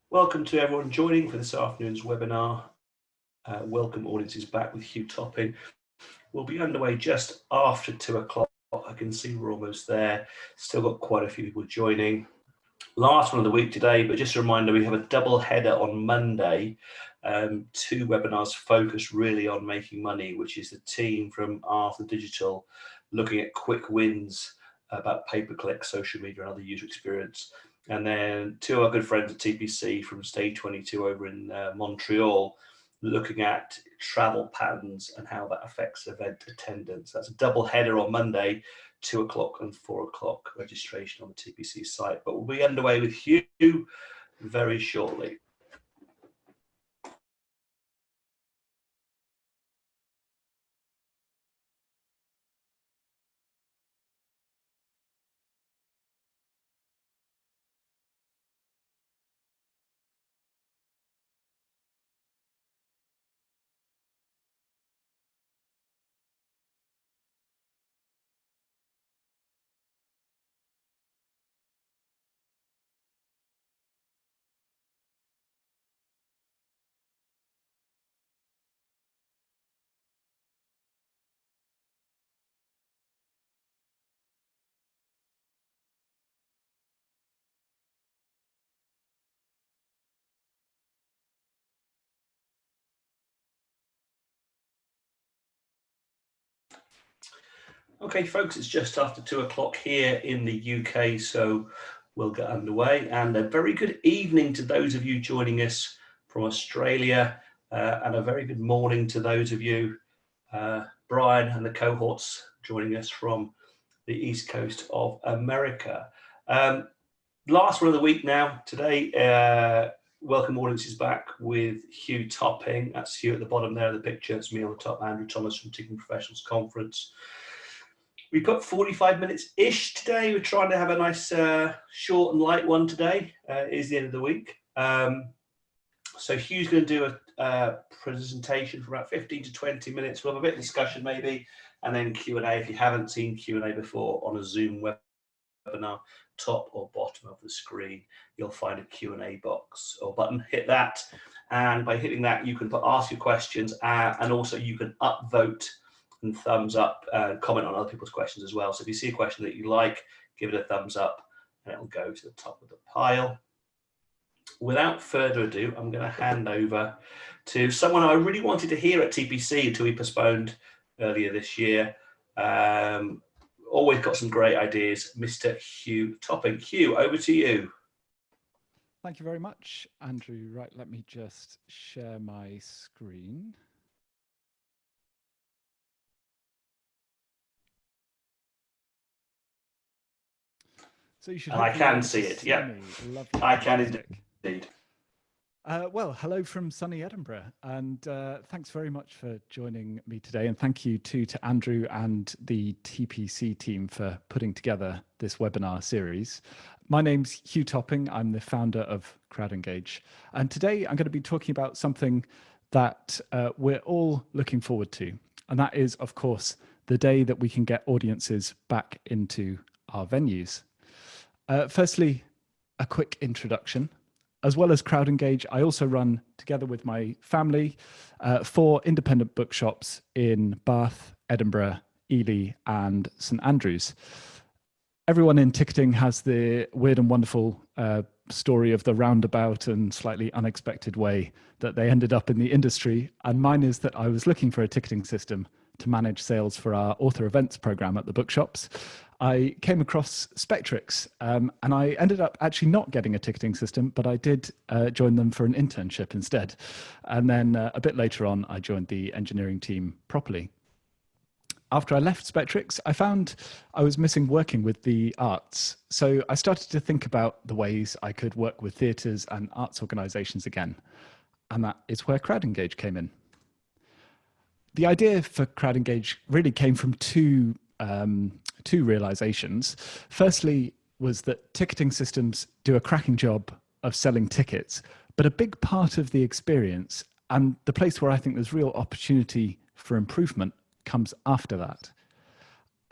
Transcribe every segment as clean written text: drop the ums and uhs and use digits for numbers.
Welcome to everyone joining for this afternoon's webinar. Welcome audiences back with Hugh Topping. We'll be underway just after 2 o'clock. I can see we're almost there. Still got quite a few people joining. Last one of the week today, but just a reminder, we have a double header on Monday. 2 webinars focused really on making money, which is the team from After Digital looking at quick wins about pay-per-click, social media and other user experience. And then 2 of our good friends at TPC from Stage 22 over in Montreal, looking at travel patterns and how that affects event attendance. That's a double header on Monday, 2 o'clock and 4 o'clock registration on the TPC site. But we'll be underway with Hugh very shortly. Okay, folks, it's just after 2 o'clock here in the UK, so we'll get underway. And a very good evening to those of you joining us from Australia, and a very good morning to those of you, Brian and the cohorts joining us from the East Coast of America. Last one of the week now, today, welcome audiences back with Hugh Topping. That's Hugh at the bottom there of the picture. It's me on the top, Andrew Thomas from Ticketing Professionals Conference. We put 45 minutes-ish today. We're trying to have a nice short and light one today. It is the end of the week. So Hugh's going to do a presentation for about 15 to 20 minutes. We'll have a bit of discussion maybe, and then Q&A. If you haven't seen Q&A before on a Zoom webinar, top or bottom of the screen, you'll find a Q&A box or button. Hit that, and by hitting that, you can ask your questions, and also you can upvote and thumbs up, comment on other people's questions as well. So if you see a question that you like, give it a thumbs up and it'll go to the top of the pile. Without further ado, I'm going to hand over to someone I really wanted to hear at TPC until we postponed earlier this year. Always got some great ideas, Mr. Hugh Topping. Hugh, over to you. Thank you very much, Andrew. Right, let me just share my screen. So you should. I can see it. Yeah, I can indeed. Well, hello from sunny Edinburgh, and thanks very much for joining me today. And thank you too to Andrew and the TPC team for putting together this webinar series. My name's Hugh Topping. I'm the founder of CrowdEngage. And today I'm going to be talking about something that we're all looking forward to. And that is, of course, the day that we can get audiences back into our venues. Firstly, a quick introduction. As well as CrowdEngage, I also run, together with my family, 4 independent bookshops in Bath, Edinburgh, Ely, and St Andrews. Everyone in ticketing has the weird and wonderful story of the roundabout and slightly unexpected way that they ended up in the industry. And mine is that I was looking for a ticketing system to manage sales for our author events program at the bookshops. I came across Spectrix, and I ended up actually not getting a ticketing system, but I did join them for an internship instead. And then a bit later on, I joined the engineering team properly. After I left Spectrix, I found I was missing working with the arts. So I started to think about the ways I could work with theatres and arts organisations again. And that is where CrowdEngage came in. The idea for CrowdEngage really came from two realizations. Firstly was that ticketing systems do a cracking job of selling tickets, but a big part of the experience and the place where I think there's real opportunity for improvement comes after that.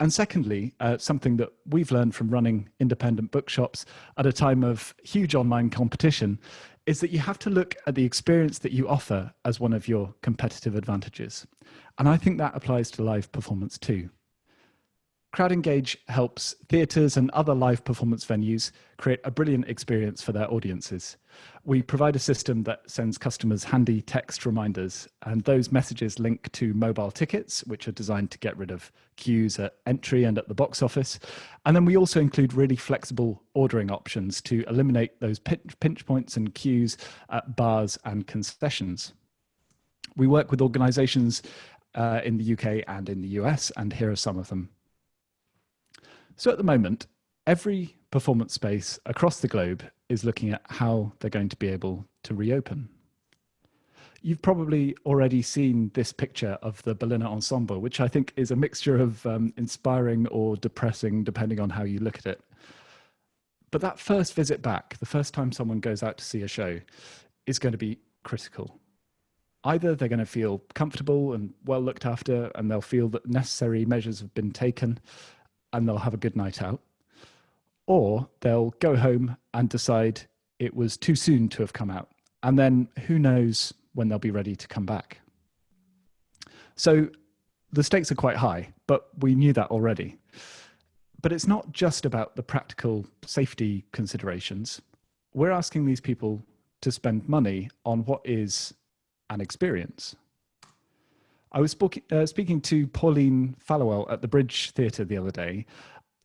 And secondly, something that we've learned from running independent bookshops at a time of huge online competition is that you have to look at the experience that you offer as one of your competitive advantages. And I think that applies to live performance too. Crowd Engage helps theatres and other live performance venues create a brilliant experience for their audiences. We provide a system that sends customers handy text reminders, and those messages link to mobile tickets, which are designed to get rid of queues at entry and at the box office. And then we also include really flexible ordering options to eliminate those pinch points and queues at bars and concessions. We work with organisations in the UK and in the US, and here are some of them. So at the moment, every performance space across the globe is looking at how they're going to be able to reopen. You've probably already seen this picture of the Berliner Ensemble, which I think is a mixture of inspiring or depressing, depending on how you look at it. But that first visit back, the first time someone goes out to see a show, is going to be critical. Either they're going to feel comfortable and well looked after, and they'll feel that necessary measures have been taken, and they'll have a good night out, or they'll go home and decide it was too soon to have come out, and then who knows when they'll be ready to come back. So the stakes are quite high, but we knew that already. But it's not just about the practical safety considerations. We're asking these people to spend money on what is an experience. I was speaking to Pauline Fallowell at the Bridge Theatre the other day.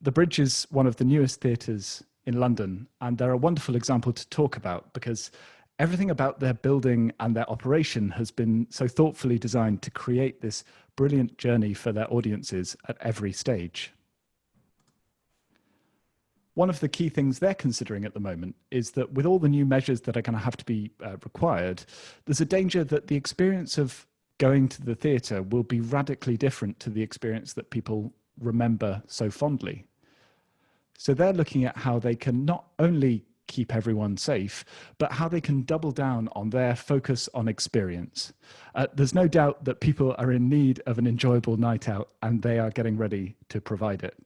The Bridge is one of the newest theatres in London, and they're a wonderful example to talk about because everything about their building and their operation has been so thoughtfully designed to create this brilliant journey for their audiences at every stage. One of the key things they're considering at the moment is that with all the new measures that are going to have to be required, there's a danger that the experience of going to the theatre will be radically different to the experience that people remember so fondly. So they're looking at how they can not only keep everyone safe, but how they can double down on their focus on experience. There's no doubt that people are in need of an enjoyable night out, and they are getting ready to provide it.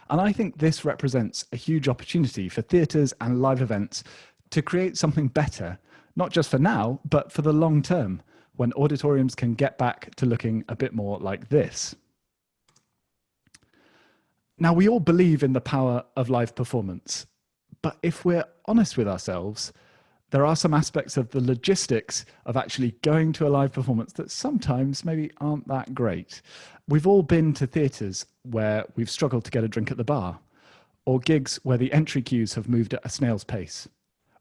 And I think this represents a huge opportunity for theatres and live events to create something better, not just for now, but for the long term, when auditoriums can get back to looking a bit more like this. Now, we all believe in the power of live performance, but if we're honest with ourselves, there are some aspects of the logistics of actually going to a live performance that sometimes maybe aren't that great. We've all been to theatres where we've struggled to get a drink at the bar, or gigs where the entry queues have moved at a snail's pace.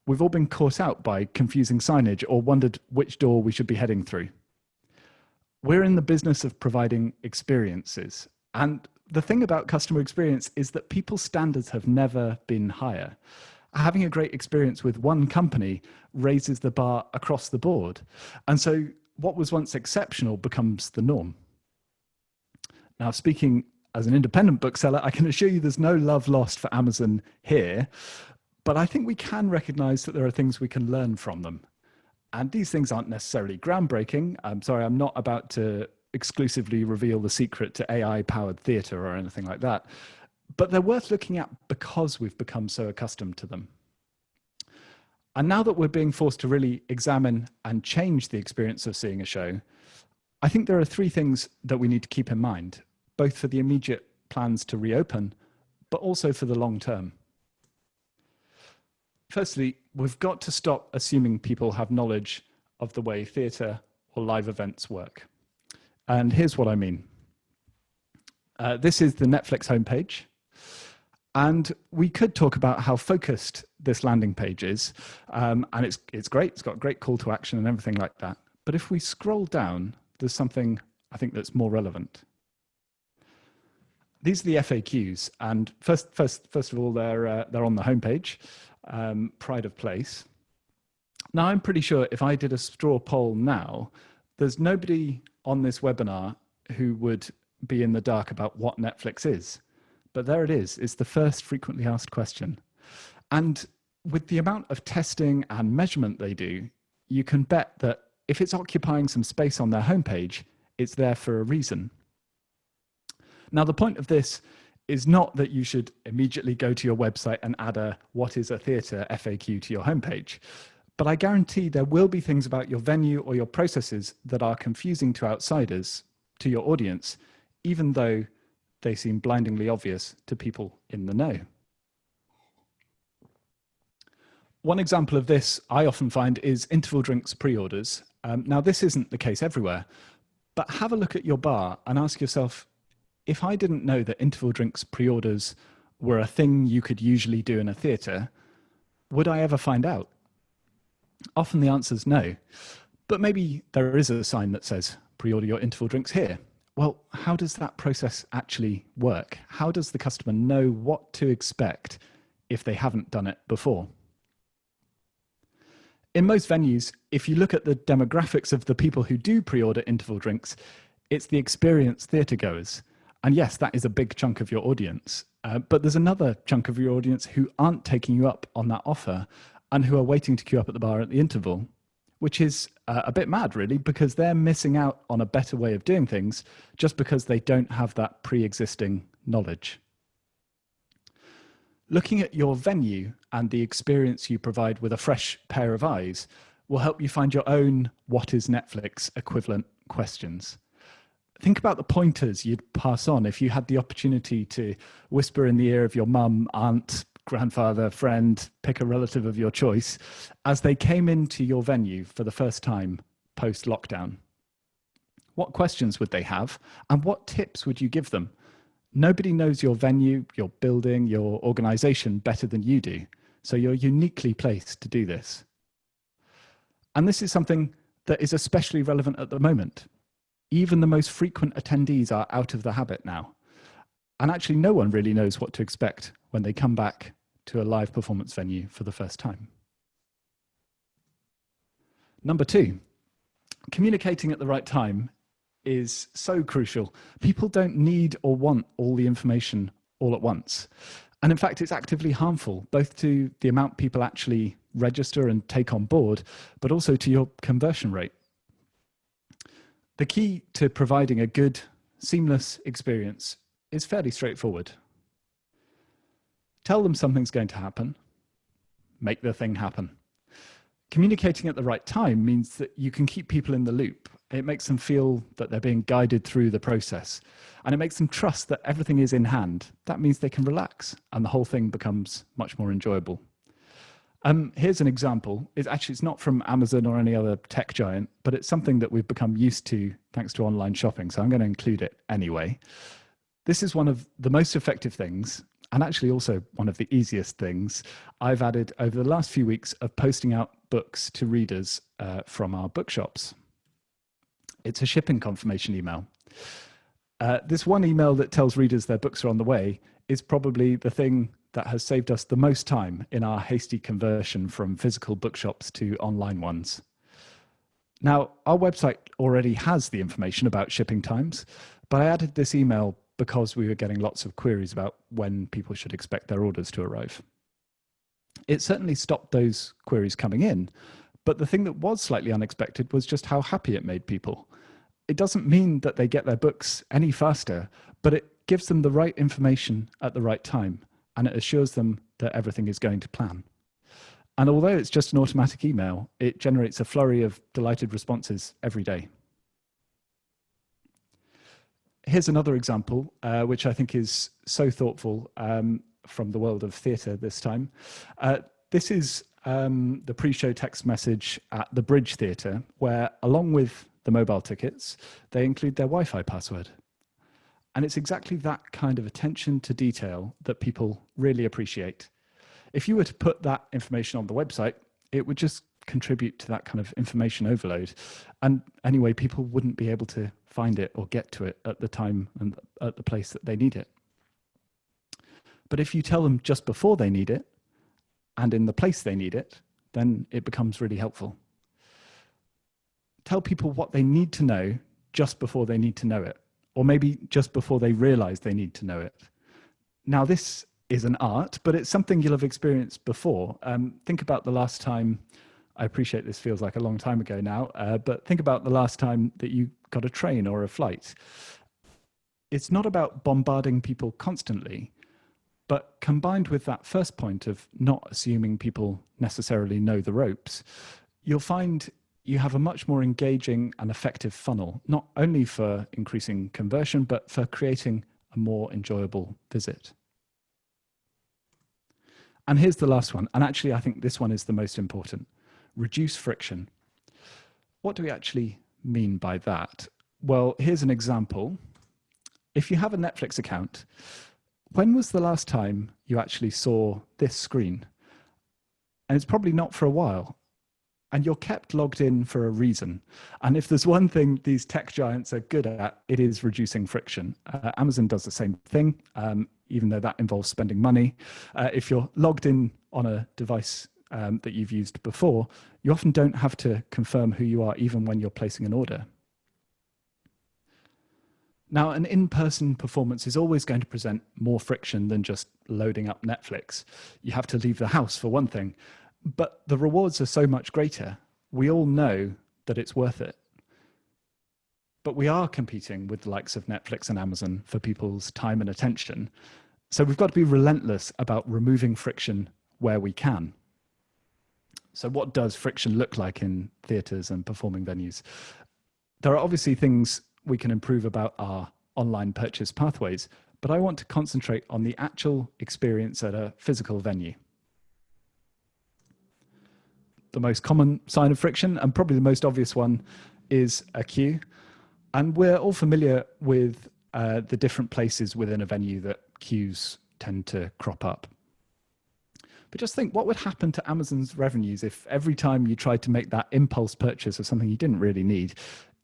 We've all been caught out by confusing signage or wondered which door we should be heading through. We're in the business of providing experiences. And the thing about customer experience is that people's standards have never been higher. Having a great experience with one company raises the bar across the board. And so what was once exceptional becomes the norm. Now, speaking as an independent bookseller, I can assure you there's no love lost for Amazon here. But I think we can recognize that there are things we can learn from them. And these things aren't necessarily groundbreaking. I'm sorry, I'm not about to exclusively reveal the secret to AI-powered theatre or anything like that. But they're worth looking at because we've become so accustomed to them. And now that we're being forced to really examine and change the experience of seeing a show, I think there are three things that we need to keep in mind, both for the immediate plans to reopen, but also for the long term. Firstly, we've got to stop assuming people have knowledge of the way theatre or live events work. And here's what I mean. This is the Netflix homepage. And we could talk about how focused this landing page is. And it's great. It's got a great call to action and everything like that. But if we scroll down, there's something I think that's more relevant. These are the FAQs. And first of all, they're on the homepage. Pride of place. Now, I'm pretty sure if I did a straw poll now, there's nobody on this webinar who would be in the dark about what Netflix is. But there it is. It's the first frequently asked question. And with the amount of testing and measurement they do, you can bet that if it's occupying some space on their homepage, it's there for a reason. Now, the point of this is not that you should immediately go to your website and add a "what is a theatre" FAQ to your homepage. But I guarantee there will be things about your venue or your processes that are confusing to outsiders, to your audience, even though they seem blindingly obvious to people in the know. One example of this I often find is interval drinks pre-orders. Now, this isn't the case everywhere, but have a look at your bar and ask yourself, if I didn't know that interval drinks pre-orders were a thing you could usually do in a theatre, would I ever find out? Often the answer is no, but maybe there is a sign that says, pre-order your interval drinks here. Well, how does that process actually work? How does the customer know what to expect if they haven't done it before? In most venues, if you look at the demographics of the people who do pre-order interval drinks, it's the experienced theatre goers. And yes, that is a big chunk of your audience. But there's another chunk of your audience who aren't taking you up on that offer and who are waiting to queue up at the bar at the interval, which is a bit mad, really, because they're missing out on a better way of doing things just because they don't have that pre-existing knowledge. Looking at your venue and the experience you provide with a fresh pair of eyes will help you find your own "what is Netflix" equivalent questions. Think about the pointers you'd pass on if you had the opportunity to whisper in the ear of your mum, aunt, grandfather, friend, pick a relative of your choice, as they came into your venue for the first time post-lockdown. What questions would they have, and what tips would you give them? Nobody knows your venue, your building, your organization better than you do, so you're uniquely placed to do this. And this is something that is especially relevant at the moment. Even the most frequent attendees are out of the habit now. And actually, no one really knows what to expect when they come back to a live performance venue for the first time. Number 2, communicating at the right time is so crucial. People don't need or want all the information all at once. And in fact, it's actively harmful, both to the amount people actually register and take on board, but also to your conversion rate. The key to providing a good, seamless experience is fairly straightforward. Tell them something's going to happen. Make the thing happen. Communicating at the right time means that you can keep people in the loop. It makes them feel that they're being guided through the process, and it makes them trust that everything is in hand. That means they can relax, and the whole thing becomes much more enjoyable. Here's an example. It's not from Amazon or any other tech giant, but it's something that we've become used to thanks to online shopping, so I'm going to include it anyway. This is one of the most effective things, and actually also one of the easiest things I've added over the last few weeks of posting out books to readers from our bookshops. It's a shipping confirmation email. This one email that tells readers their books are on the way is probably the thing that has saved us the most time in our hasty conversion from physical bookshops to online ones. Now, our website already has the information about shipping times, but I added this email because we were getting lots of queries about when people should expect their orders to arrive. It certainly stopped those queries coming in, but the thing that was slightly unexpected was just how happy it made people. It doesn't mean that they get their books any faster, but it gives them the right information at the right time, and it assures them that everything is going to plan. And although it's just an automatic email, it generates a flurry of delighted responses every day. Here's another example, which I think is so thoughtful from the world of theatre this time. This is the pre-show text message at the Bridge Theatre, where along with the mobile tickets, they include their Wi-Fi password. And it's exactly that kind of attention to detail that people really appreciate. If you were to put that information on the website, it would just contribute to that kind of information overload. And anyway, people wouldn't be able to find it or get to it at the time and at the place that they need it. But if you tell them just before they need it and in the place they need it, then it becomes really helpful. Tell people what they need to know just before they need to know it, or maybe just before they realize they need to know it. Now, this is an art, but it's something you'll have experienced before. Think about the last time, I appreciate this feels like a long time ago now, but think about the last time that you got a train or a flight. it's not about bombarding people constantly, but combined with that first point of not assuming people necessarily know the ropes, you'll find you have a much more engaging and effective funnel, not only for increasing conversion, but for creating a more enjoyable visit. And here's the last one. And actually, I think this one is the most important. Reduce friction. What do we actually mean by that? Well, here's an example. If you have a Netflix account, when was the last time you actually saw this screen? And it's probably not for a while. And you're kept logged in for a reason. And if there's one thing these tech giants are good at, it is reducing friction. Amazon does the same thing, even though that involves spending money. If you're logged in on a device that you've used before, you often don't have to confirm who you are, even when you're placing an order. Now, an in-person performance is always going to present more friction than just loading up Netflix. You have to leave the house, for one thing. But the rewards are so much greater. We all know that it's worth it. But we are competing with the likes of Netflix and Amazon for people's time and attention. So we've got to be relentless about removing friction where we can. So what does friction look like in theatres and performing venues? There are obviously things we can improve about our online purchase pathways, but I want to concentrate on the actual experience at a physical venue. The most common sign of friction, and probably the most obvious one, is a queue. And we're all familiar with the different places within a venue that queues tend to crop up. But just think, what would happen to Amazon's revenues if every time you tried to make that impulse purchase of something you didn't really need,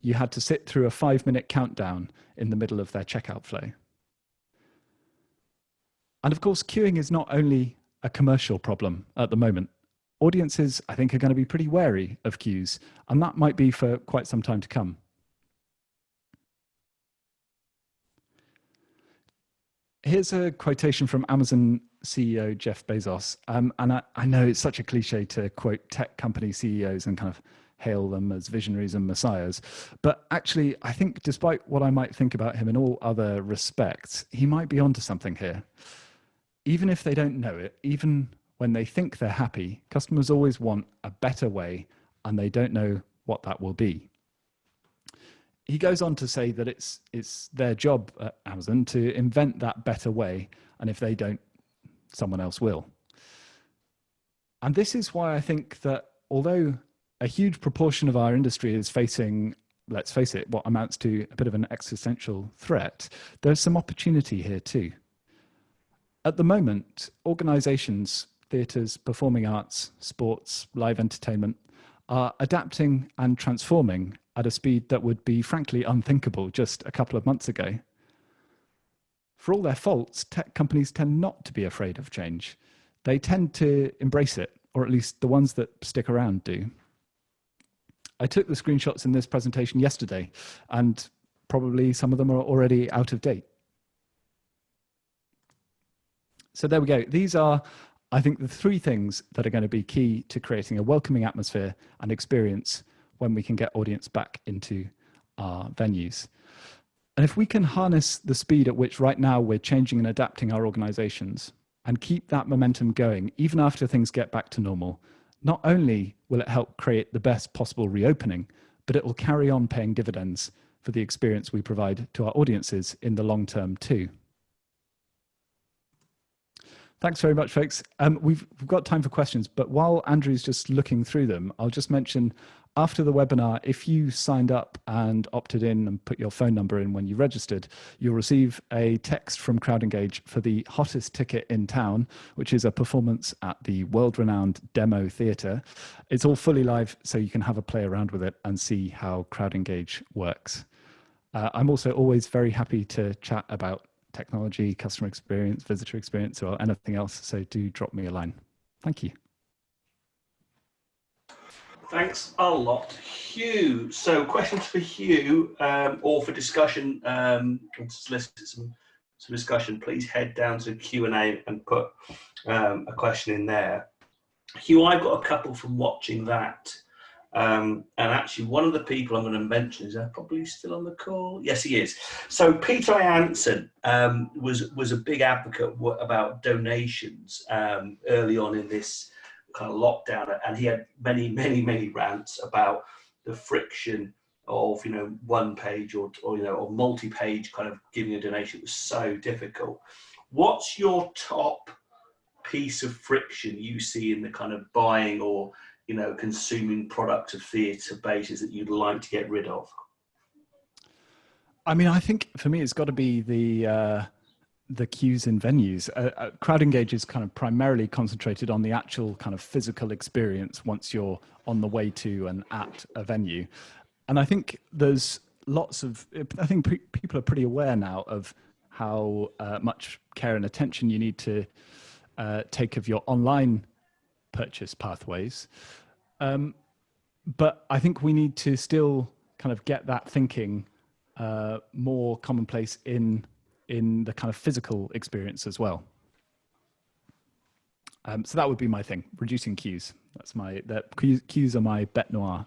you had to sit through a 5-minute countdown in the middle of their checkout flow? And of course, queuing is not only a commercial problem at the moment. Audiences, I think, are going to be pretty wary of queues, and that might be for quite some time to come. Here's a quotation from Amazon CEO Jeff Bezos. And I know it's such a cliche to quote tech company CEOs and kind of hail them as visionaries and messiahs. But actually, I think despite what I might think about him in all other respects, he might be onto something here. Even if they don't know it, even when they think they're happy, customers always want a better way, and they don't know what that will be. He goes on to say that it's their job at Amazon to invent that better way, and if they don't, someone else will. And this is why I think that although a huge proportion of our industry is facing, let's face it, what amounts to a bit of an existential threat, there's some opportunity here too. At the moment, organizations, theatres, performing arts, sports, live entertainment are adapting and transforming at a speed that would be frankly unthinkable just a couple of months ago. For all their faults, tech companies tend not to be afraid of change. They tend to embrace it, or at least the ones that stick around do. I took the screenshots in this presentation yesterday, and probably some of them are already out of date. So there we go. These are, I think, the 3 things that are going to be key to creating a welcoming atmosphere and experience when we can get audience back into our venues. And if we can harness the speed at which right now we're changing and adapting our organizations and keep that momentum going, even after things get back to normal, not only will it help create the best possible reopening, but it will carry on paying dividends for the experience we provide to our audiences in the long term too. Thanks very much, folks. We've got time for questions, but while Andrew's just looking through them, I'll just mention after the webinar, if you signed up and opted in and put your phone number in when you registered, you'll receive a text from CrowdEngage for the hottest ticket in town, which is a performance at the world-renowned Demo Theatre. It's all fully live, so you can have a play around with it and see how CrowdEngage works. I'm also always very happy to chat about technology, customer experience, visitor experience, or anything else, so do drop me a line. Thank you. Thanks a lot, Hugh. So questions for Hugh or for discussion, to solicit some discussion, please head down to Q&A and put a question in there. Hugh, I've got a couple from watching that. And actually, one of the people I'm going to mention is probably still on the call. Yes, he is. So Peter Jansen was a big advocate about donations early on in this kind of lockdown, and he had many rants about the friction of one page or or multi-page kind of giving a donation. It was so difficult. What's your top piece of friction you see in the kind of buying or consuming product of theatre bases that you'd like to get rid of? I mean, I think for me, it's got to be the queues in venues. Crowd Engage is kind of primarily concentrated on the actual kind of physical experience once you're on the way to and at a venue. And I think there's I think people are pretty aware now of how much care and attention you need to take of your online purchase pathways. But I think we need to still kind of get that thinking more commonplace in the kind of physical experience as well. So that would be my thing, reducing queues. Queues are my bête noire.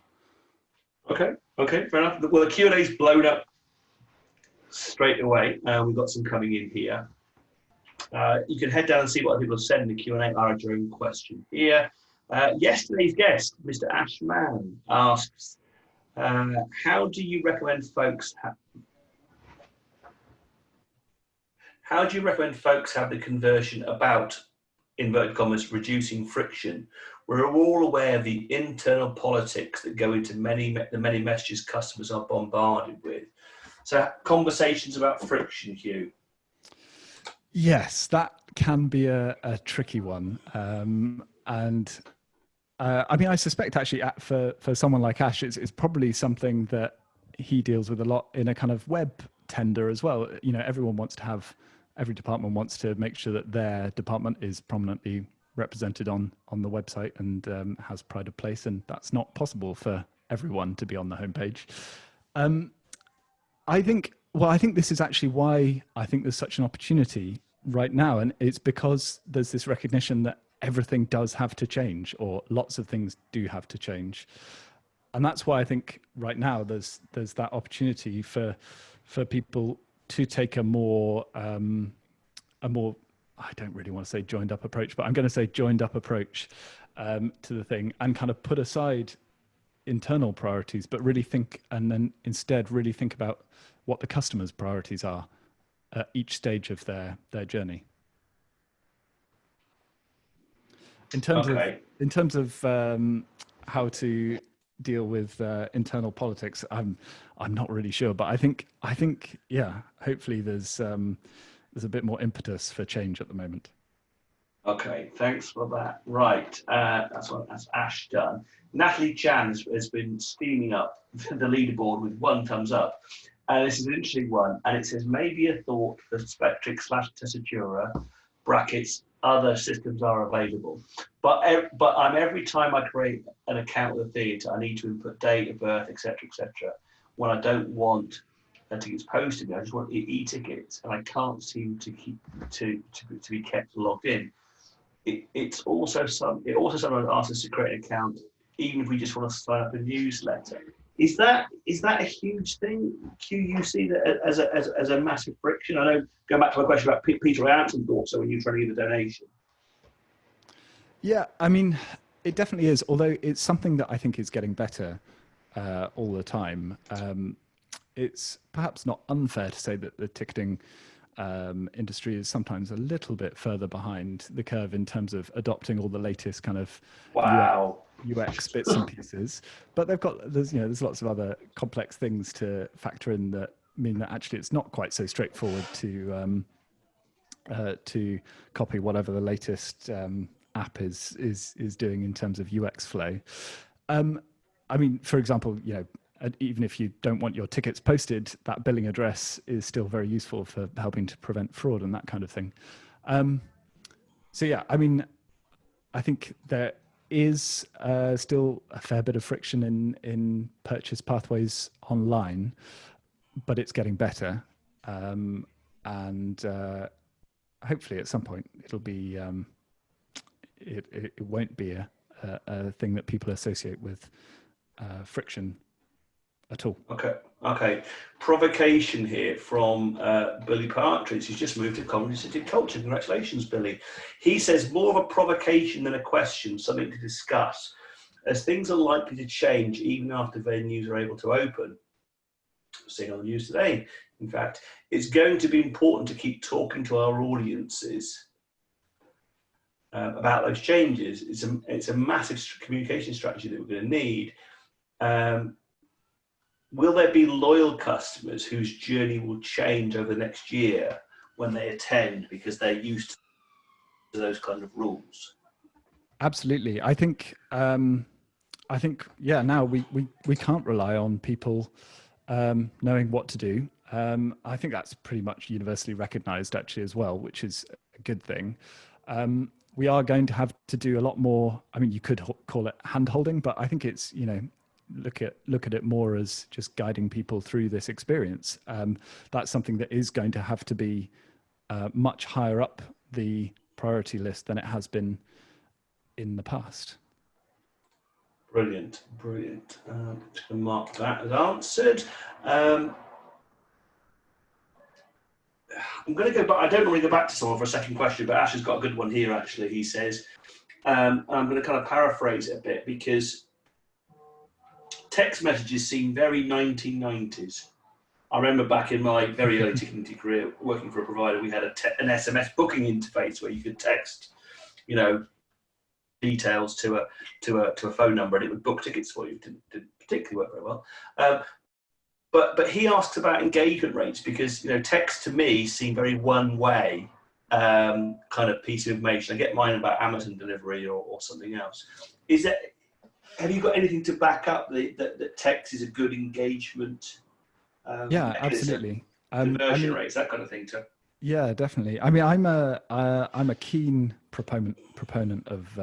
Okay, fair enough. Well, the Q&A's blown up straight away. We've got some coming in here. You can head down and see what people have said in the Q&A. Our own question here. Yesterday's guest, Mr. Ashman, asks, how do you recommend folks have the conversion about, inverted commas, reducing friction? We're all aware of the internal politics that go into the many messages customers are bombarded with. So conversations about friction, Hugh. Yes, that can be a tricky one. I mean, I suspect actually for someone like Ash, it's probably something that he deals with a lot in a kind of web tender as well. Every department wants to make sure that their department is prominently represented on the website and has pride of place, and that's not possible for everyone to be on the homepage. I think this is actually why I think there's such an opportunity right now, and it's because there's this recognition that everything does have to change, or lots of things do have to change, and that's why I think right now there's that opportunity for people to take a more I don't really want to say joined up approach, but I'm going to say joined up approach to the thing, and kind of put aside internal priorities, but really think, and then instead really think about what the customer's priorities are at each stage of their journey. In terms of how to deal with internal politics, I'm not really sure, but I think yeah, hopefully there's a bit more impetus for change at the moment. Okay, thanks for that. Right, that's Ash done. Natalie Chan has been steaming up the leaderboard with 1 thumbs up. This is an interesting one, and it says, maybe a thought for Spectrix/Tessitura, brackets, other systems are available. But every time I create an account with a theatre, I need to input date of birth, etc., when I don't want tickets posted, I just want e-tickets, and I can't seem to keep to be kept logged in. It also sometimes asks us to create an account, even if we just want to sign up a newsletter. Is that a huge thing? Q, you see that as a massive friction? I know, going back to my question about Peter Jansen thought so when you're trying to give a donation. Yeah, I mean, it definitely is, although it's something that I think is getting better all the time. It's perhaps not unfair to say that the ticketing industry is sometimes a little bit further behind the curve in terms of adopting all the latest kind of UX bits and pieces, but there's lots of other complex things to factor in that mean that actually it's not quite so straightforward to copy whatever the latest app is doing in terms of UX flow. I mean, for example, even if you don't want your tickets posted, that billing address is still very useful for helping to prevent fraud and that kind of thing. So yeah, I mean, I think there is still a fair bit of friction in purchase pathways online, but it's getting better. And hopefully at some point it'll be, it won't be a thing that people associate with friction at all. Okay. Provocation here from Billy Partridge. He's just moved to Coventry City Culture. Congratulations, Billy. He says, more of a provocation than a question, something to discuss. As things are likely to change even after venues are able to open, seeing on the news today, in fact, it's going to be important to keep talking to our audiences about those changes. It's a massive communication strategy that we're going to need. Will there be loyal customers whose journey will change over the next year when they attend because they're used to those kind of rules? Absolutely. I think now we can't rely on people knowing what to do. I think that's pretty much universally recognized actually as well, which is a good thing. We are going to have to do a lot more. I mean, you could call it hand holding, but I think it's, look at it more as just guiding people through this experience. That's something that is going to have to be much higher up the priority list than it has been in the past. Brilliant. I'm just going to mark that as answered. I'm going to go back. I don't want to go back to someone for a second question, but Ash has got a good one here, actually. He says, I'm going to kind of paraphrase it a bit because text messages seem very 1990s. I remember back in my very early ticketing career, working for a provider, we had an SMS booking interface where you could text, details to a phone number, and it would book tickets for you. It didn't particularly work very well. But he asks about engagement rates because text to me seem very one way kind of piece of information. I get mine about Amazon delivery or something else. Have you got anything to back up that text is a good engagement? Yeah, absolutely. Conversion rates, that kind of thing too. Yeah, definitely. I mean, I'm a keen proponent of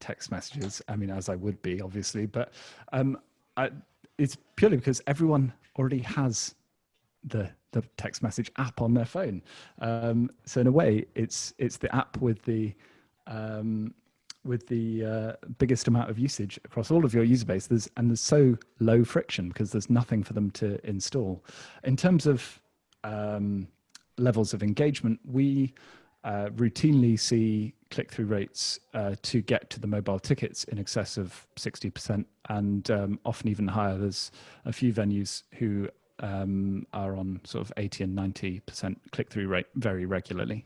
text messages. I mean, as I would be, obviously, but it's purely because everyone already has the text message app on their phone. So in a way, it's the app with the biggest amount of usage across all of your user base. There's so low friction because there's nothing for them to install. In terms of levels of engagement, we routinely see click-through rates to get to the mobile tickets in excess of 60% and often even higher. There's a few venues who are on sort of 80 and 90% click-through rate very regularly.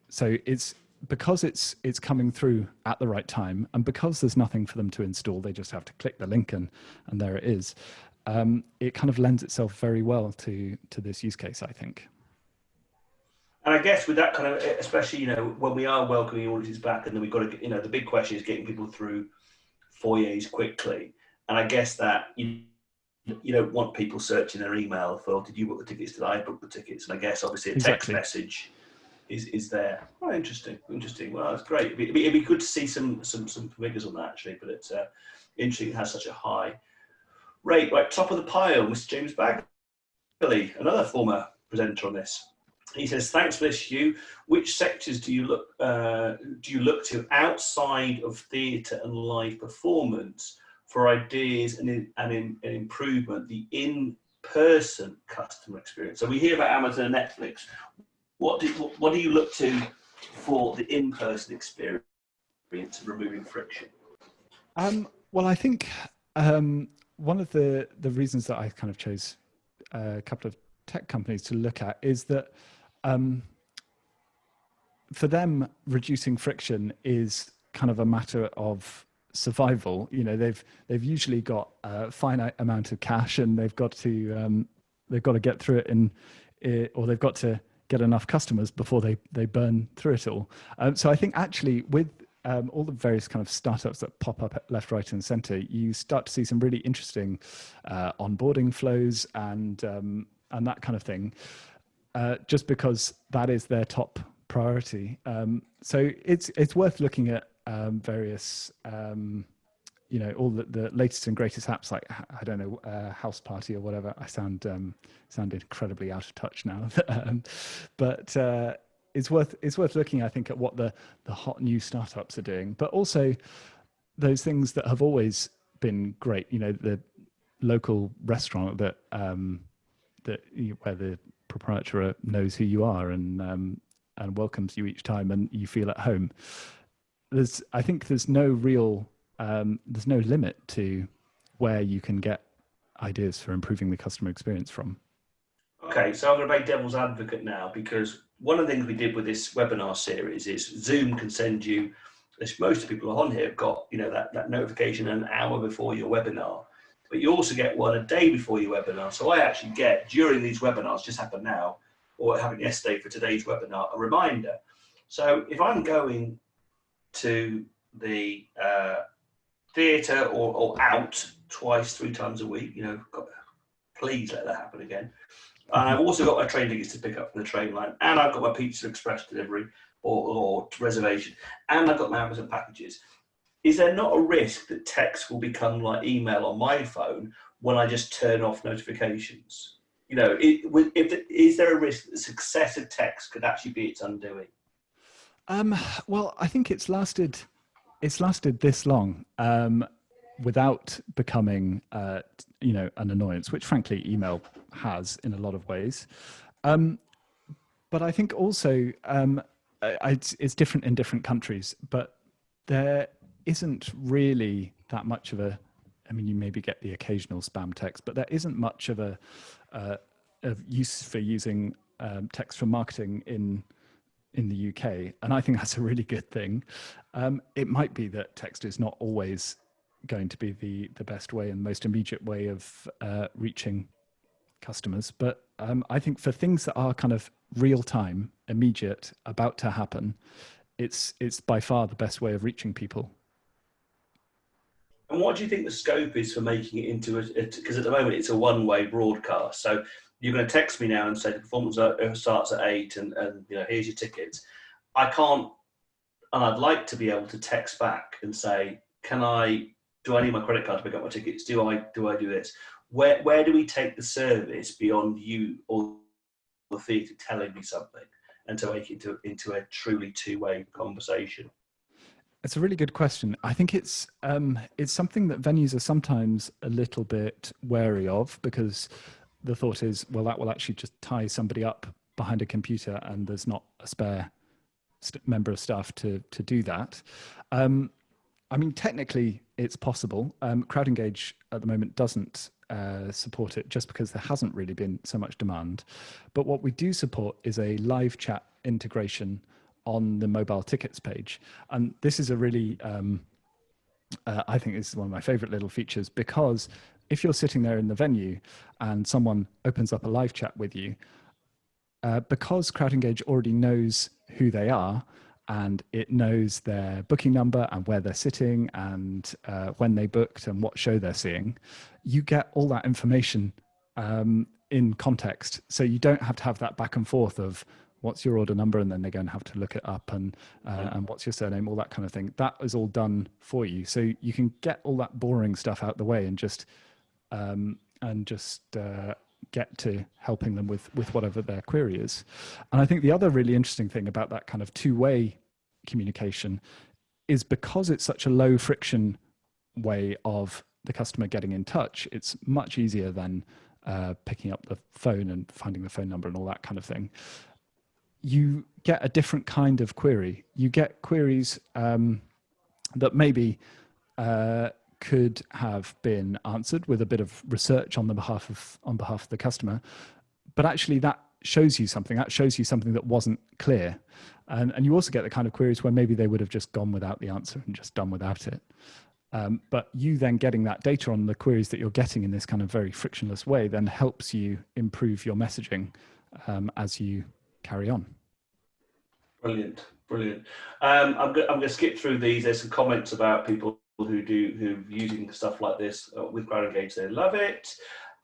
So it's because it's coming through at the right time, and because there's nothing for them to install, they just have to click the link and there it is. It kind of lends itself very well to this use case, I think. And I guess with that kind of, especially, when we are welcoming audiences back, and then we've got to, the big question is getting people through foyers quickly. And I guess that you don't want people searching their email for, did you book the tickets? Did I book the tickets? And I guess obviously a text message is there. Oh, interesting. Well, that's great. It'd be good to see some figures on that actually, but it's interesting it has such a high rate. Right, top of the pile, Mr. James Bagley, another former presenter on this. He says, thanks for this, Hugh. Which sectors do you look to outside of theatre and live performance for ideas and improvement, the in-person customer experience? So we hear about Amazon and Netflix. What do you look to for the in-person experience and removing friction? Well, I think one of the reasons that I kind of chose a couple of tech companies to look at is that for them, reducing friction is kind of a matter of survival. They've usually got a finite amount of cash, and they've got to get through it, or they've got to get enough customers before they burn through it all. So I think actually with all the various kind of startups that pop up at left, right, and center, you start to see some really interesting onboarding flows and that kind of thing. Just because that is their top priority. So it's worth looking at various, all the latest and greatest apps like, I don't know, House Party or whatever. I sound incredibly out of touch now. But it's worth looking, I think, at what the hot new startups are doing, but also those things that have always been great. You know, the local restaurant that where the proprietor knows who you are and welcomes you each time, and you feel at home. I think there's no real there's no limit to where you can get ideas for improving the customer experience from. Okay, so I'm going to play devil's advocate now, because one of the things we did with this webinar series is Zoom can send you, as most people on here have got, you know, that notification an hour before your webinar, but you also get one a day before your webinar. So I actually get, during these webinars, just happened now, or it happened yesterday for today's webinar, a reminder. So if I'm going to the theatre or out twice, 3 times a week, you know, please let that happen again. And I've also got my train tickets to pick up from the train line, and I've got my Pizza Express delivery or reservation, and I've got my Amazon packages. Is there not a risk that text will become like email on my phone when I just turn off notifications? You know, is there a risk that successive text could actually be its undoing? Well, I think it's lasted this long without becoming, you know, an annoyance, which frankly email has in a lot of ways. But I think also it's different in different countries, but there isn't really that much of a, I mean, you maybe get the occasional spam text, but there isn't much of a of use for using text for marketing in the UK, and I think that's a really good thing. It might be that text is not always going to be the best way and most immediate way of reaching customers, but I think for things that are kind of real time, immediate, about to happen, it's by far the best way of reaching people. And what do you think the scope is for making it into because at the moment it's a one-way broadcast. So you're going to text me now and say the performance starts at 8 and you know, here's your tickets. I can't, and I'd like to be able to text back and say, do I need my credit card to pick up my tickets? Do I do this? Where do we take the service beyond you or the theatre telling me something and to make it into a truly two-way conversation? It's a really good question. I think it's something that venues are sometimes a little bit wary of, because the thought is, well, that will actually just tie somebody up behind a computer and there's not a spare member of staff to do that. I mean, technically it's possible. CrowdEngage at the moment doesn't support it just because there hasn't really been so much demand. But what we do support is a live chat integration on the mobile tickets page. And this is a really, I think this is one of my favorite little features, because if you're sitting there in the venue and someone opens up a live chat with you, because CrowdEngage already knows who they are, and it knows their booking number and where they're sitting and when they booked and what show they're seeing, you get all that information in context. So you don't have to have that back and forth of what's your order number, and then they're going to have to look it up, and what's your surname, all that kind of thing. That is all done for you. So you can get all that boring stuff out the way and just get to helping them with whatever their query is. And I think the other really interesting thing about that kind of two-way communication is, because it's such a low friction way of the customer getting in touch, it's much easier than picking up the phone and finding the phone number and all that kind of thing. You get a different kind of query. You get queries that maybe could have been answered with a bit of research on behalf of the customer, but actually that shows you something. That shows you something that wasn't clear, and you also get the kind of queries where maybe they would have just gone without the answer and just done without it. But you then getting that data on the queries that you're getting in this kind of very frictionless way then helps you improve your messaging as you carry on. Brilliant. I'm going to skip through these. There's some comments about people who using stuff like this with CrowdEngage. They love it.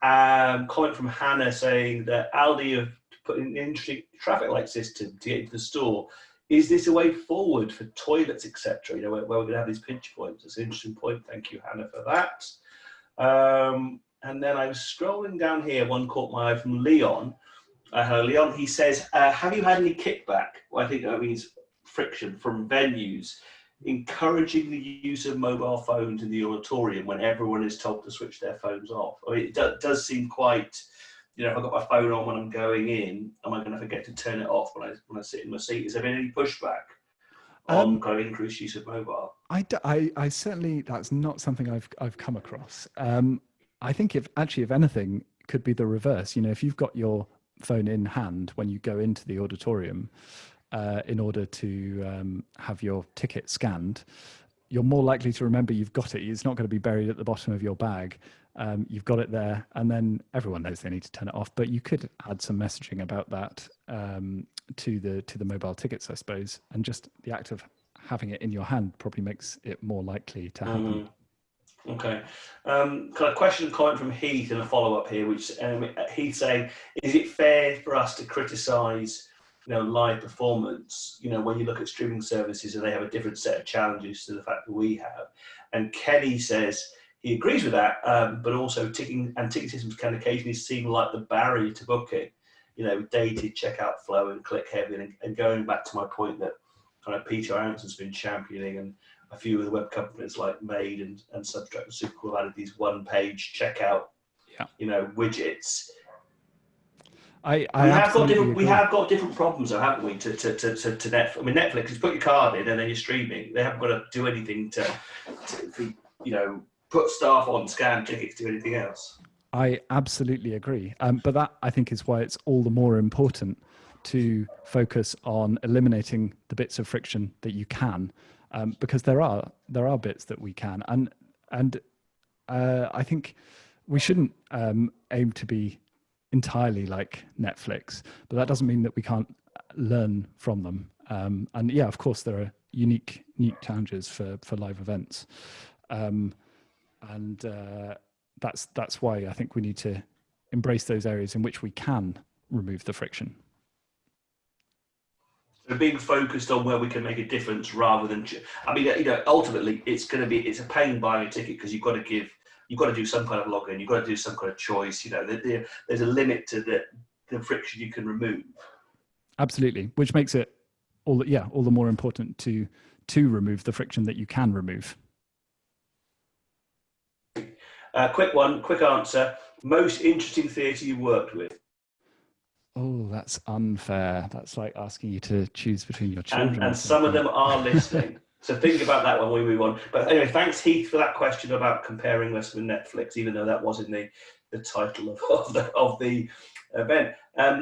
Comment from Hannah saying that Aldi have put in an interesting traffic light system to get into the store. Is this a way forward for toilets, etc.? You know, where we're going to have these pinch points. That's an interesting point. Thank you, Hannah, for that. And then I was scrolling down here. One caught my eye from Leon. Hello, Leon. He says, have you had any kickback? Well, I think that means friction from venues encouraging the use of mobile phones in the auditorium when everyone is told to switch their phones off. I mean, it does seem quite, you know, if I've got my phone on when I'm going in, am I going to forget to turn it off when I sit in my seat? Has there been any pushback on kind of increased use of mobile? I certainly, that's not something I've come across. I think if anything, could be the reverse. You know, if you've got your phone in hand when you go into the auditorium in order to have your ticket scanned, you're more likely to remember you've got it. It's not going to be buried at the bottom of your bag. You've got it there, and then everyone knows they need to turn it off. But you could add some messaging about that to the mobile tickets, I suppose, and just the act of having it in your hand probably makes it more likely to happen. Okay. Kind of question and comment from Heath and a follow-up here, which Heath saying, is it fair for us to criticise, you know, live performance, you know, when you look at streaming services and they have a different set of challenges to the fact that we have? And Kenny says he agrees with that, but also ticket systems can occasionally seem like the barrier to booking, you know, dated checkout flow and click heavy. And going back to my point that kind of Peter Aronson has been championing, and a few of the web companies like Made and Substract and Supercool have added these one-page checkout, you know, widgets. We have got different problems, though, haven't we? To Netflix. I mean, Netflix is put your card in and then you're streaming. They haven't got to do anything to you know, put staff on, scan tickets, do anything else. I absolutely agree. But that, I think, is why it's all the more important to focus on eliminating the bits of friction that you can, because there are bits that we can, and I think we shouldn't aim to be entirely like Netflix, but that doesn't mean that we can't learn from them. And yeah, of course, there are unique challenges for live events, and that's why I think we need to embrace those areas in which we can remove the friction. So being focused on where we can make a difference rather than, I mean, you know, ultimately it's a pain buying a ticket because you've got to do some kind of login, you've got to do some kind of choice. You know, there's a limit to the friction you can remove. Absolutely, which makes it all the more important to remove the friction that you can remove. Quick answer. Most interesting theatre you worked with? Oh, that's unfair. That's like asking you to choose between your children. And some of them are listening. So think about that when we move on. But anyway, thanks, Heath, for that question about comparing us with Netflix, even though that was in the title of the event.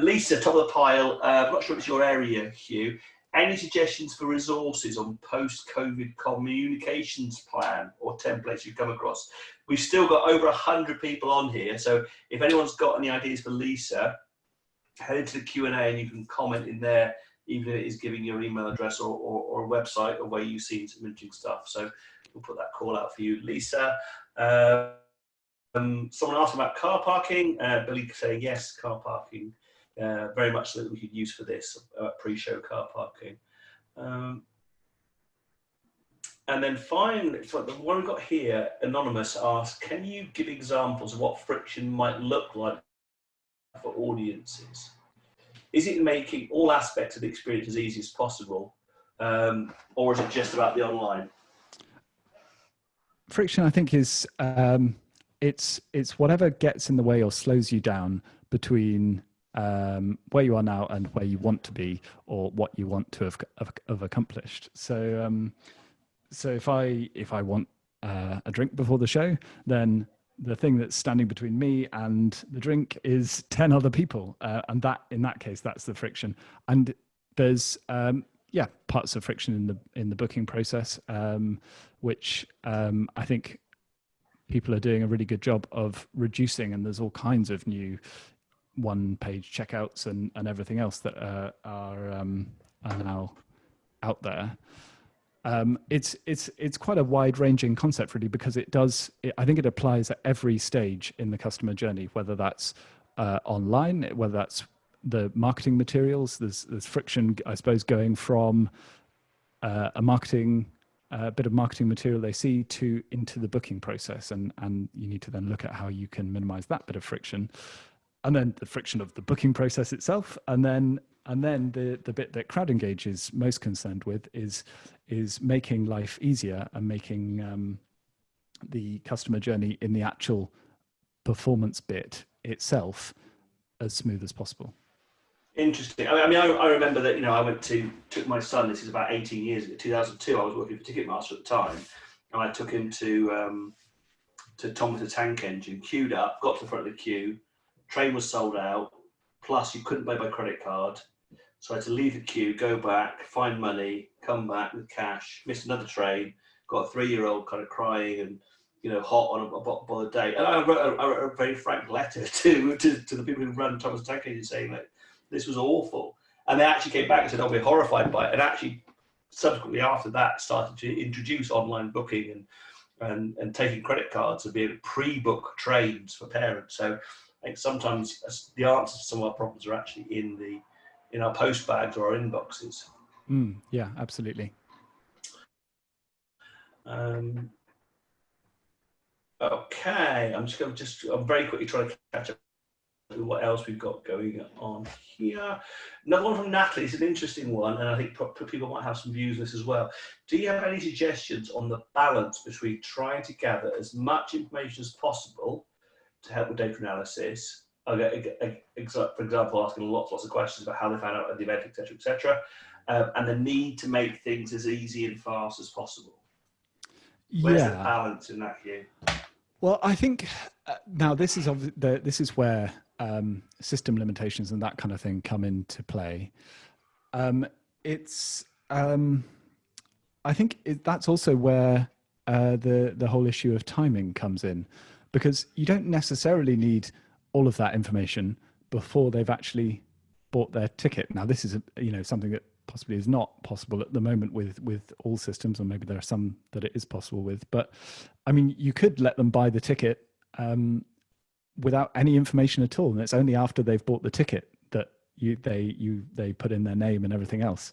Lisa, top of the pile. I'm not sure if it's your area, Hugh. Any suggestions for resources on post-COVID communications plan or templates you've come across? We've still got over 100 people on here. So if anyone's got any ideas for Lisa, head into the Q&A and you can comment in there, even if it is giving your email address or a website or where you've seen some interesting stuff. So we'll put that call out for you, Lisa. Someone asked about car parking. Billy saying yes, car parking. Very much so that we could use for this pre-show car parking. And then finally, so the one we've got here, Anonymous asked, can you give examples of what friction might look like for audiences? Is it making all aspects of the experience as easy as possible, or is it just about the online? Friction, I think, is it's whatever gets in the way or slows you down between where you are now and where you want to be, or what you want to have accomplished. So if I want a drink before the show, then the thing that's standing between me and the drink is 10 other people, and that, in that case, that's the friction. And there's parts of friction in the booking process, which I think people are doing a really good job of reducing, and there's all kinds of new one-page checkouts and everything else that are now out there. It's quite a wide-ranging concept, really, because I think it applies at every stage in the customer journey, whether that's online, whether that's the marketing materials. There's friction, I suppose, going from a bit of marketing material they see into the booking process, and you need to then look at how you can minimize that bit of friction. and then the friction of the booking process itself, and then the bit that CrowdEngage is most concerned with is making life easier and making the customer journey in the actual performance bit itself as smooth as possible. Interesting. I mean, I remember that, I took my son, this is about 18 years ago, 2002, I was working for Ticketmaster at the time, and I took him to Thomas the Tank Engine, queued up, got to the front of the queue, train was sold out, plus you couldn't pay by credit card, so I had to leave the queue, go back, find money, come back with cash, missed another train, got a 3-year-old kind of crying and, hot on a bottle of day. And I wrote a very frank letter to the people who run Thomas the Tank Engine saying that this was awful. And they actually came back and said, oh, we're horrified by it. And actually, subsequently after that, started to introduce online booking and taking credit cards and being able to pre-book trains for parents. So I think sometimes the answers to some of our problems are actually in our post bags or our inboxes. Yeah, absolutely. Okay, I'm very quickly trying to catch up with what else we've got going on here. Another one from Natalie is an interesting one, and I think people might have some views on this as well. Do you have any suggestions on the balance between trying to gather as much information as possible to help with data analysis? For example, asking lots of questions about how they found out at the event, etc., and the need to make things as easy and fast as possible. Where's the balance in that view? Well, I think now this is where system limitations and that kind of thing come into play. I think that's also where the whole issue of timing comes in, because you don't necessarily need all of that information before they've actually bought their ticket. Now, this is something that possibly is not possible at the moment with all systems, or maybe there are some that it is possible with. But I mean, you could let them buy the ticket without any information at all, and it's only after they've bought the ticket that they put in their name and everything else.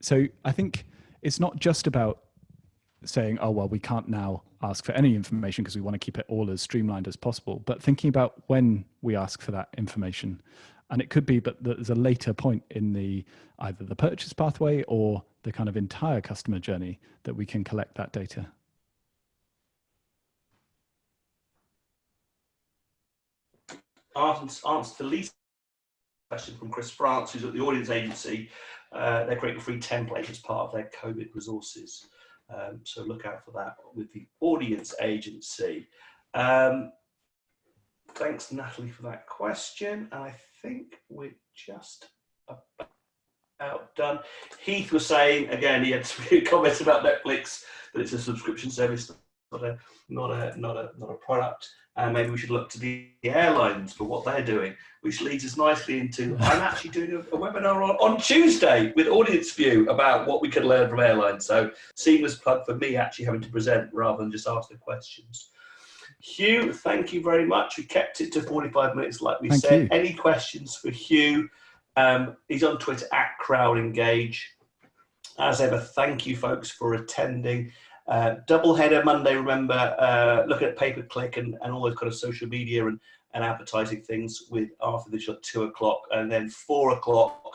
So I think it's not just about saying, oh, well, we can't now ask for any information because we want to keep it all as streamlined as possible, but thinking about when we ask for that information. And it could be, but there's a later point in either the purchase pathway or the kind of entire customer journey that we can collect that data. Answer to Lisa's question from Chris France, who's at the audience agency. They're creating a free template as part of their COVID resources. So look out for that with the audience agency. Thanks, Natalie, for that question. And I think we're just about done. Heath was saying, again, he had some comments about Netflix, that it's a subscription service, not a product. And maybe we should look to the airlines for what they're doing, which leads us nicely into, I'm actually doing a webinar on Tuesday with Audience View about what we can learn from airlines. So seamless plug for me actually having to present rather than just ask the questions. Hugh, thank you very much. We kept it to 45 minutes like we said. You. Any questions for Hugh? He's on Twitter at CrowdEngage. As ever, thank you folks for attending. Double header Monday, remember, looking at pay-per-click and all those kind of social media and advertising things with Arthur Digital at 2 o'clock, and then 4 o'clock,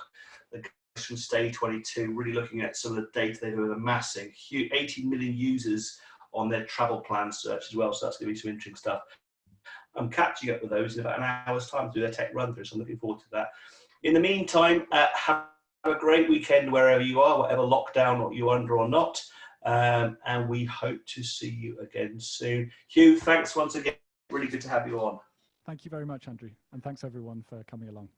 the guys from Stay 22, really looking at some of the data they've been amassing. 18 million users on their travel plan search as well, so that's going to be some interesting stuff. I'm catching up with those in about an hour's time to do their tech run through, so I'm looking forward to that. In the meantime, have a great weekend wherever you are, whatever lockdown you're under or not. And we hope to see you again soon. Hugh, thanks once again. Really good to have you on. Thank you very much, Andrew. And thanks everyone for coming along.